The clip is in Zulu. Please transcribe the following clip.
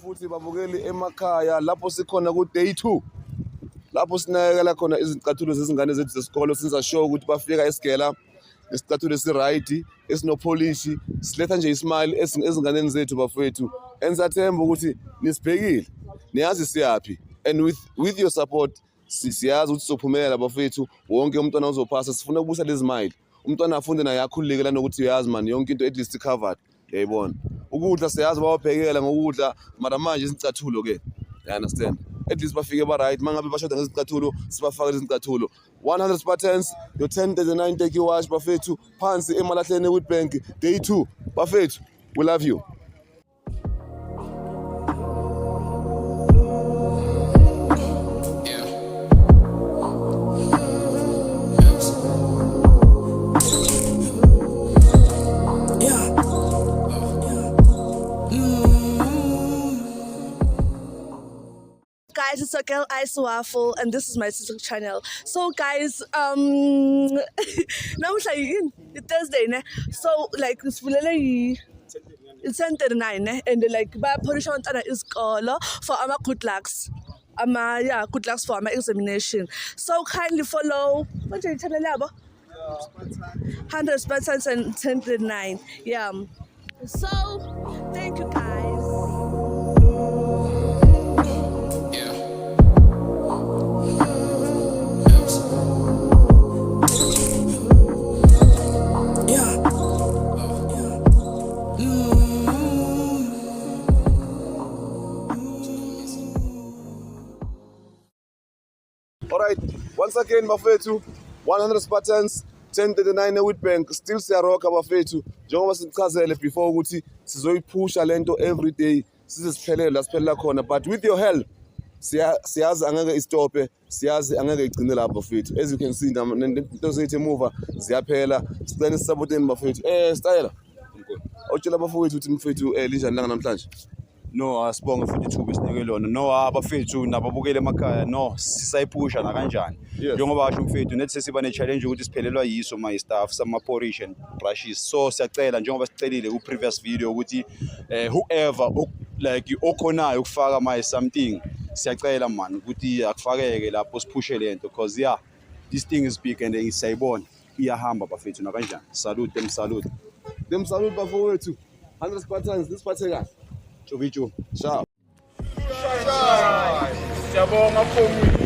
futhi babukeli emakhaya lapho sikhona ku day 2 lapho sinakekela khona izicathulo zezingane zethu zesikole sinza sure ukuthi bafika esigela isicathulo esi-right esinopolish siletha nje ismile ezinganeni zethu bafethu enzathemba ukuthi nisibhekile niyazi siyapi and with your support siyazi ukuthi sophumelela bafethu wonke umntwana uzophasa sifuna ukubusa lezi smile umntwana afunde naye akhululeke la nokuthi uyazi man yonke into at least covered yayibona ukudla siyazi bawabhekela ngokudla mara manje izicathulo ke you understand at least bafike ba-right mangabe bashoda ngezicathulo sibafake lezicathulo 100 Spartans yo 1039 take wash bafethu phansi emalahleni Witbank day 2 bafethu we love you. Guys, it's your girl Ice Waffle and this is my sister channel. So guys, now it's Thursday, ne? So like it's really it's 10:39, ne? And like Polish is call for our good lucks. Good lucks for my examination. So kindly follow what's your channel level? 100 Spartans and 10:39. Yeah. So thank you guys. Alright, once again bafethu 100 Spartans 1039 Witbank still siyaroka bafethu njengoba sichazele before ukuthi sizoyiphusha lento every day size siphelele la siphelela khona but with your help siyazi angeke istope siyazi angeke igcine lapha bafethu as you can see into zethu emuva ziyaphela sicela sisupporteni bafethu style awutshela bafowethu ukuthi mfethu linjani langa namhlanje. No asibonge futhi ithuba esinike lona no abafethu nababukele emakhaya no sisayiphusha na kanjani njengoba basho mfethu nethi sesiba ne challenge ukuthi siphelelwa yiso my staff sama polish and brushes so siyacela njengoba sicelile ku previous video ukuthi whoever like okhonayo ukufaka my something siyacela man ukuthi akufakeke lapho siphushe lento because yeah this thing is big and isayibona iyahamba bafethu na kanjani salute them salute bafowethu 100 Spartans nisiphathe kahle. Chovicho. Ciao. Siyabonga mfowethu.